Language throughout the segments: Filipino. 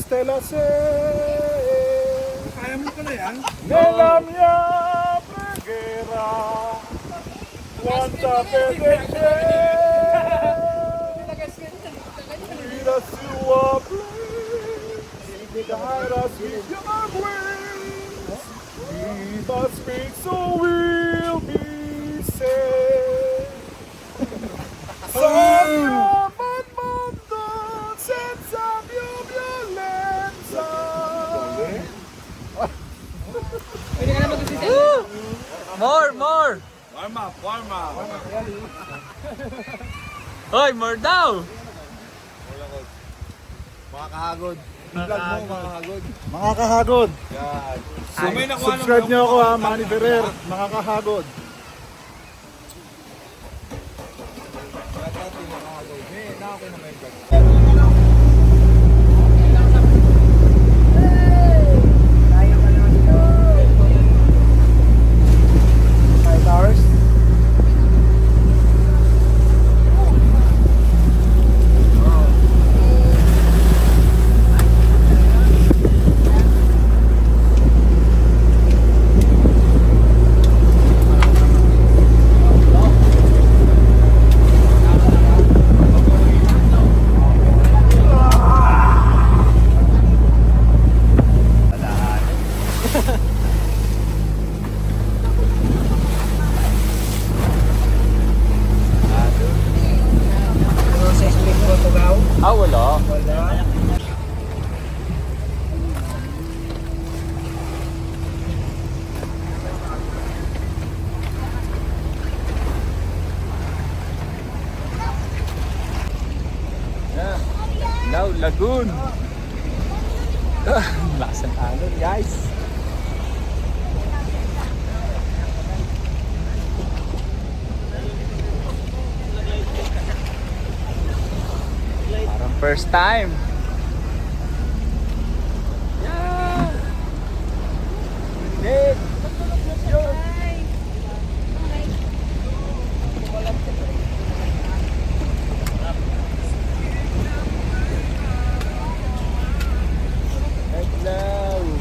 te la sé. Kaya mo pala yan? Nella mia preghiera, quanta fede c'è, guida sua place, guide us with your ways, leave us speak so we'll be saved. Sogno al mondo senza più violenza. Pwede ka na mag-usisa. More! Warm up, warm up. Hoy, more daw! Makakahagod. Vlog mo, makakahagod. Mga kahagod, Yan. So may nakuha subscribe nyo ako ha, Manny Ferrer, mga kahagod. Ah, wala. Now, Lagoon. Lakas ng alon, guys. Parang first time. Yeah. Nick. Hello.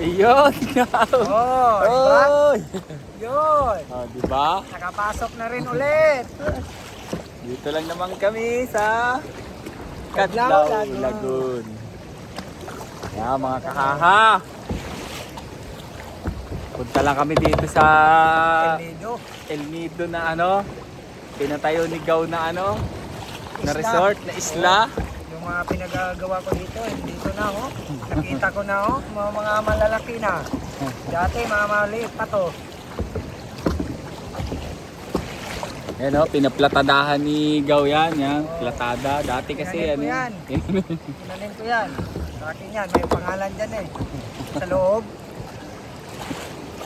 Ayun! Oh, Oy! yun. Oh, diba? Nakapasok na rin ulit. Dito lang naman kami sa Kadlaw Kadlaw Lagoon. Lagoon. Yan mga kahaha. Punta lang kami dito sa Elido. El Nido na ano, pinatayo ni Gaw na ano, na Isla. resort, na isla. Yung mga pinagagawa ko dito, dito na ho. Nakita ko na ho, mga malalaki na. Dati mga maliit pa to. Yan o, pinaplatadahan ni Gaw yan, platada. Dati kasi Tinanim ko yan. Tinanim ko yan. Sa akin yan, may pangalan dyan eh. Sa loob.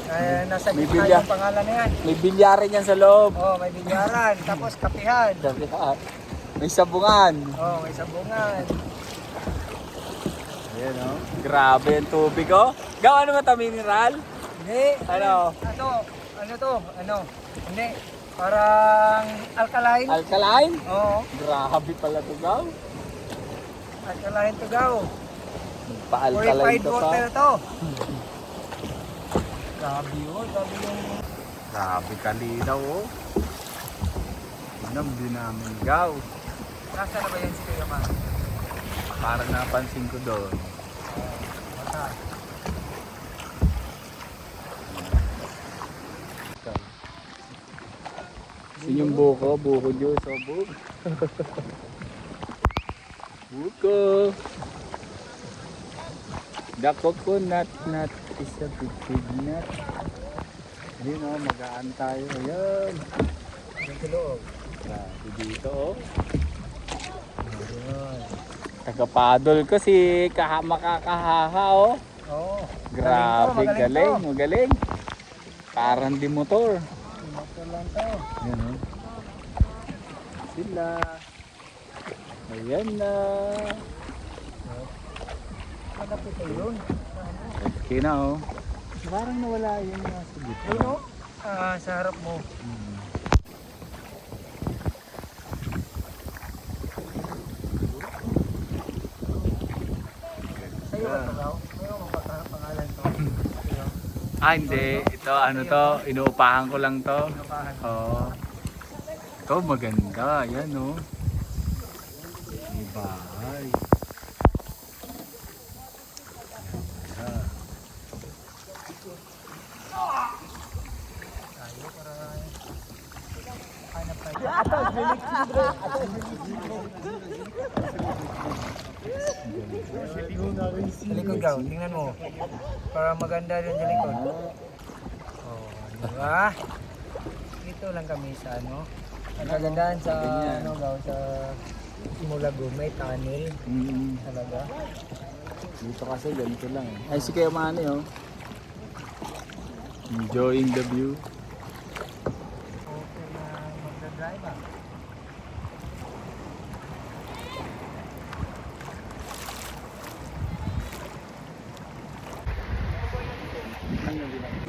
Kaya nasa May gitna bilya. yung pangalan na yan. May bilyarin yan sa loob. Oh, may bilyaran, tapos kapihan. Sabi ka, may sabungan. Oh, may sabungan. Ayan o, grabe yung tubig o. Gaw, ano ba ito, mineral? Hindi. Ano? Ano to? Ano? Hindi. Parang alkaline. Alkaline? Oo. Grabe pala ito, Gaw. Alkaline to go. Pa-alkaline Purified to water pa. to. Grabe yun. Grabe yung... Grabe kalinaw o. Alam din namin, Gaw. Nasa na ba yan si Kuya Man? Parang napansin ko doon. Mata. Yun yung buko, buko Diyos o buko. Buko. The coconut nut is a big nut. Ayun o, magaan tayo. Ayan. Yung sa loob. Grabe dito o. Taga-paddle ko si makakahaha o. Oo. Grabe, galing, to. magaling. Parang di motor. Motor lang to. Yan o. Sila. Ayan na. Malapit na yun. Okay na oh. Parang nawala yun nasa gitna. Ayun o. Sa harap mo. Sa'yo ba ito daw? Mayroon mo ba pangalan to? Sa'yo? Ah, hindi. Ito, ano to, inuupahan ko lang to. Napahan. Oo. Ito, maganda. Yan, oh. May bahay. Ganda. Tayo para hanap tayo. Sa likod daw, tingnan mo. Para maganda rin sa likod. Oh, di ba? Dito lang kami sa ano. Ang kagandahan sa ano daw sa Simulago, may tunnel talaga. Dito kasi ganito lang. Ay, si Kuya Manny, oh. Enjoying the view. Okay na magdadrive ah.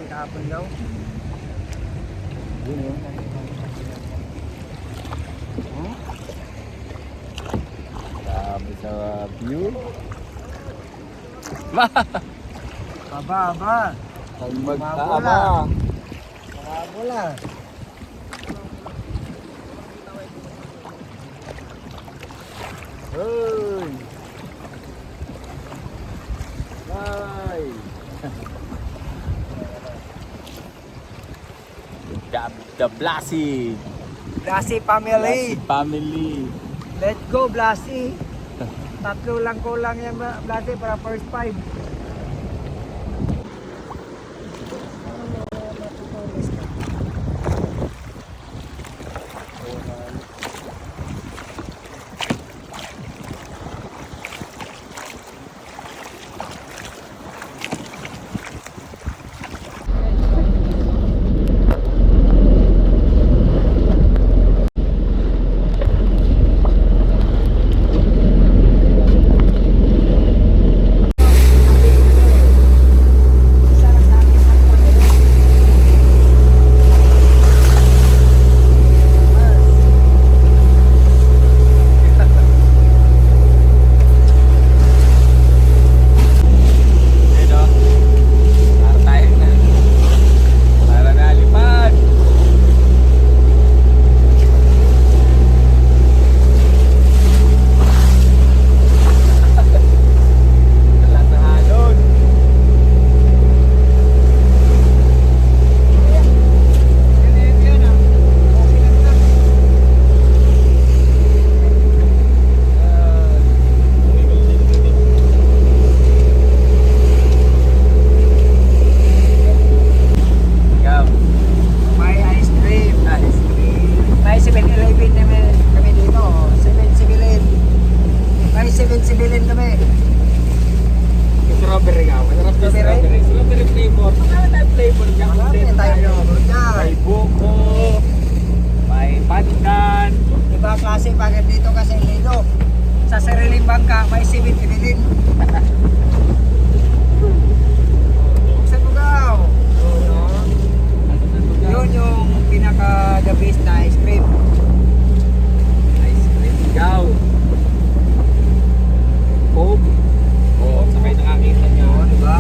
Kahapon daw. Yun, oh. Grabe sa view. Aba. Pag Mabula. magtaaba. Wala. Hoy! Bye! The Blasi! Blasi family. Family! Let's go Blasi. Tatlo lang kulang yan Blasi para first five. Klase pagkat dito kasi Lido. Sa sariling bangka may sibit pinilin. Buksan mo gaw. Yun yung pinaka the best na ice cream. Ice cream gaw! Coke! Oo, sakay nakakita niyo. Oo, diba?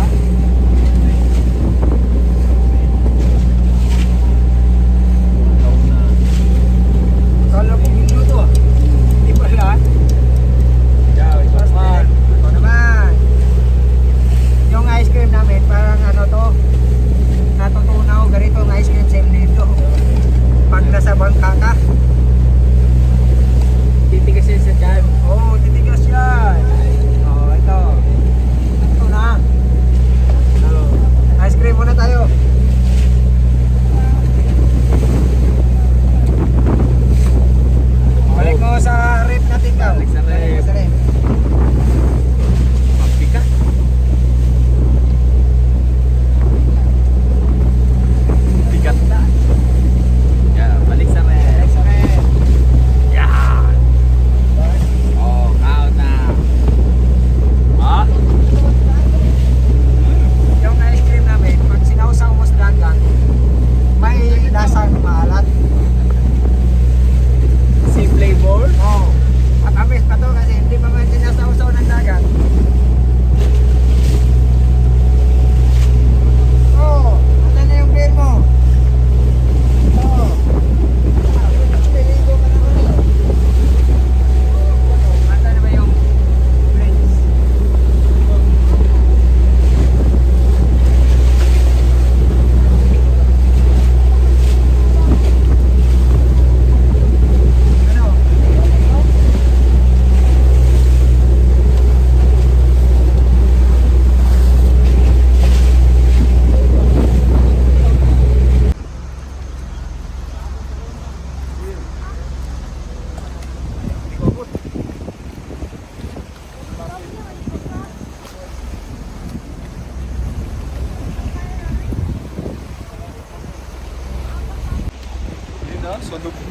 Kala ko minuto ah. Di pala. Gaw, ito naman! Ito naman.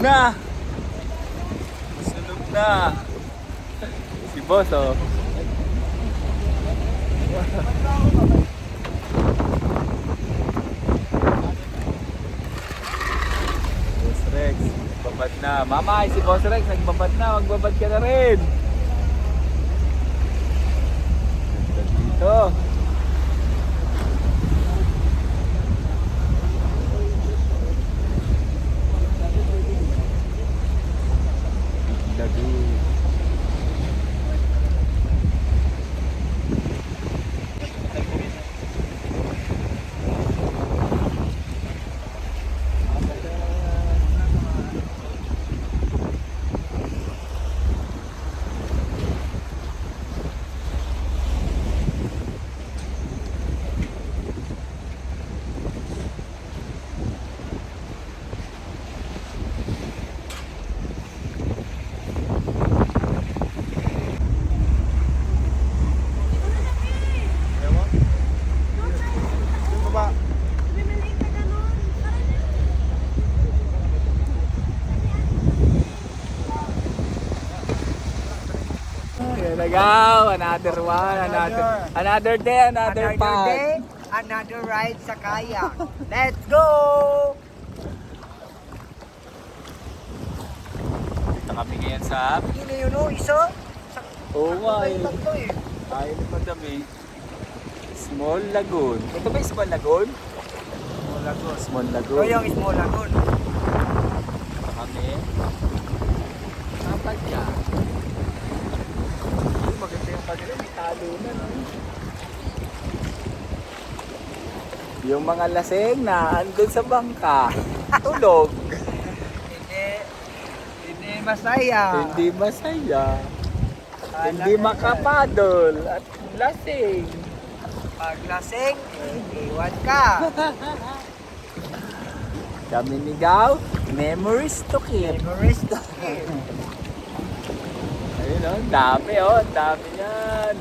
na. Sunog na. Si boss, oh. Boss Rex, nagbabad na. Mama, si Boss Rex, nagbabad na. Magbabad ka na rin. Dito. Lagu. Here we go. Another one. Another day, another path. day, another ride sa kayak. Let's go! Dito kami ngayon sa... Hindi yun o, iso? Oo nga eh. Lang to eh. Tayo na madami. Small Lagoon. Ito ba yung Small Lagoon? Small lagoon. Small Ito Lagoon. yung small lagoon. Dito kami. Kapag ka. Maganda yung kanila. May talo na, no? Yung mga laseng na andun sa bangka. Tulog. Hindi masaya. Hindi masaya. Hindi makapadol. At lasing. Pag lasing, iwan ka. Kami ni Gaw, memories to keep. Memories to keep. Ayun oh, dami oh, dami yan.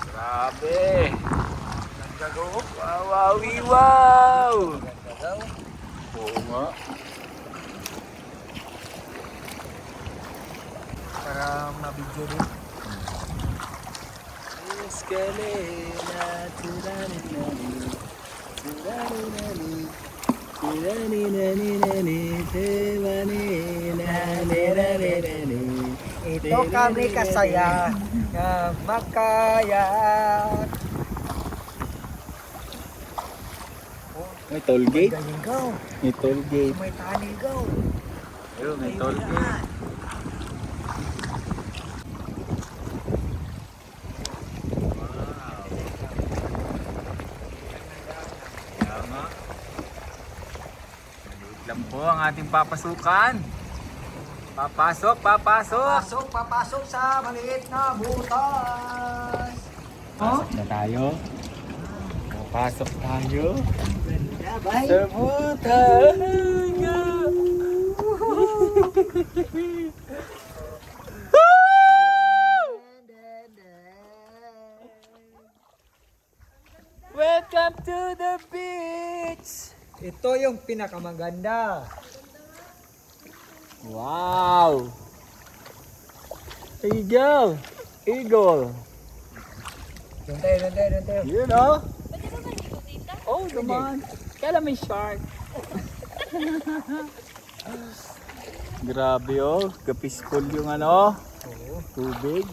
Grabe. Nagagawa. Wow, wow, wow. Ganda daw. Oo nga. Para mabidyo din. Escalera, tiraninani, tiraninani, tiraninani, tiraninani. Ito kami kasaya na makayak. May toll gate? Galing gaw. May toll gate. May tani gaw. Ayun, may toll gate. Tama. Maliit lang po ang ating papasukan. Papasok, papasok. Papasok sa maliit na butas. Pasok na tayo. Papasok tayo. Ganda, bay. Sa butas. Welcome to the beach. Ito yung pinakamaganda. Wow. There you go. Eagle. Doon tayo. You know? Oh, naman. Kailan may shark? Grabe oh. Kapiskol yung ano. Tubig.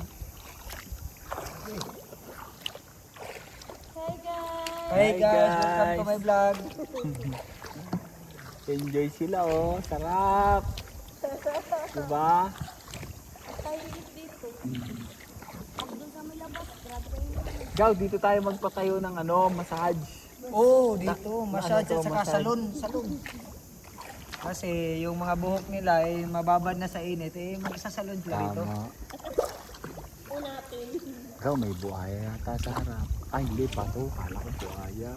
Hey guys, welcome to my vlog. Enjoy sila oh. Sarap. Diba? Gaw, dito tayo magpatayo ng ano, massage. Oh, dito, massage Ano to, at saka massage? salon. Kasi yung mga buhok nila ay mababad na sa init, eh magsasalon sila dito. Tama. Gaw, may buhaya yata sa harap. Ay, hindi pa to. Kala ko buhaya.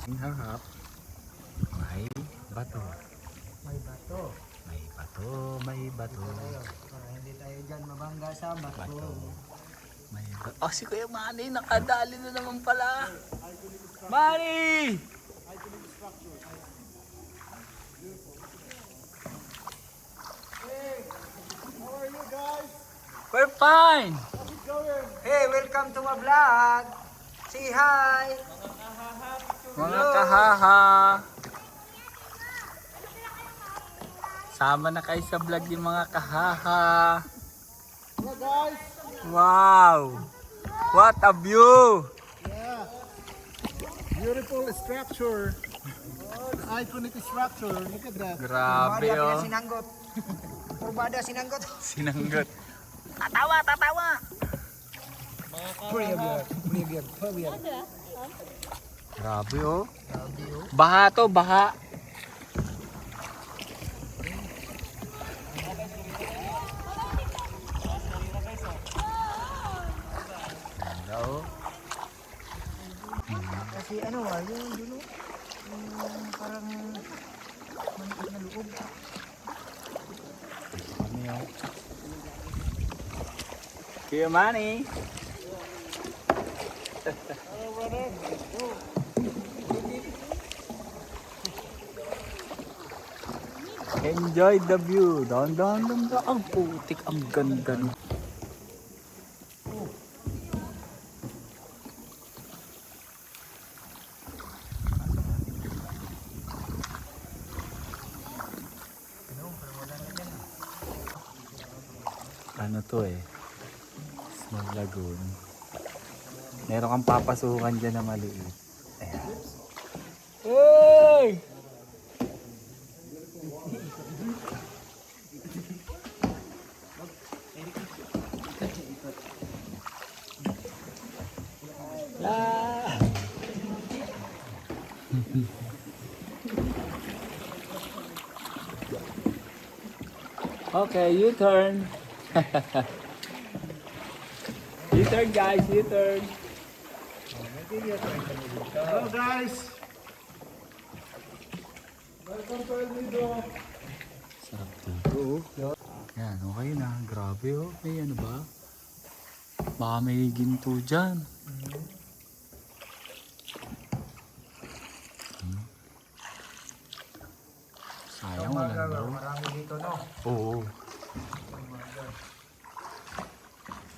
Ang harap. May bato. May bato. May bato, may bato. Para hindi tayo dyan mabangga sa bato. May bato. Oh, si Kuya Manny, nakadali na naman pala. Manny! How are you guys? We're fine! How's it going? Hey, welcome to my vlog! Say hi! Mga kahaha! Sama na kayo sa vlog ng mga kahaha. Hello guys. Wow! What a view! Yeah. Beautiful structure. Iconic structure. Look at that. Grabe oh. Sinanggot. Kurbada sinanggot. Sinanggot. Tatawa, tatawa! Puriyag. Grabe oh. Baha to, baha. Ganda oh. Kasi ano yung dulo. Yung parang maliit na loob. Kami oh. Kuya Manny. Enjoy the view. Down. Ang putik, ang ganda nito. Ano to eh? Small lagoon. Meron kang papasukan dyan na maliit. Ayan. Hey! Ah! Okay, U-turn. U-turn guys, U-turn. Hello guys. Welcome to El Nido. Sarap dito oh. Yan, okay na. Grabe oh. May ano ba? Baka may ginto dyan. Sayang wala daw. Marami dito no. Oo.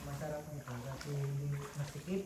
Masarap nito kasi hindi masikip.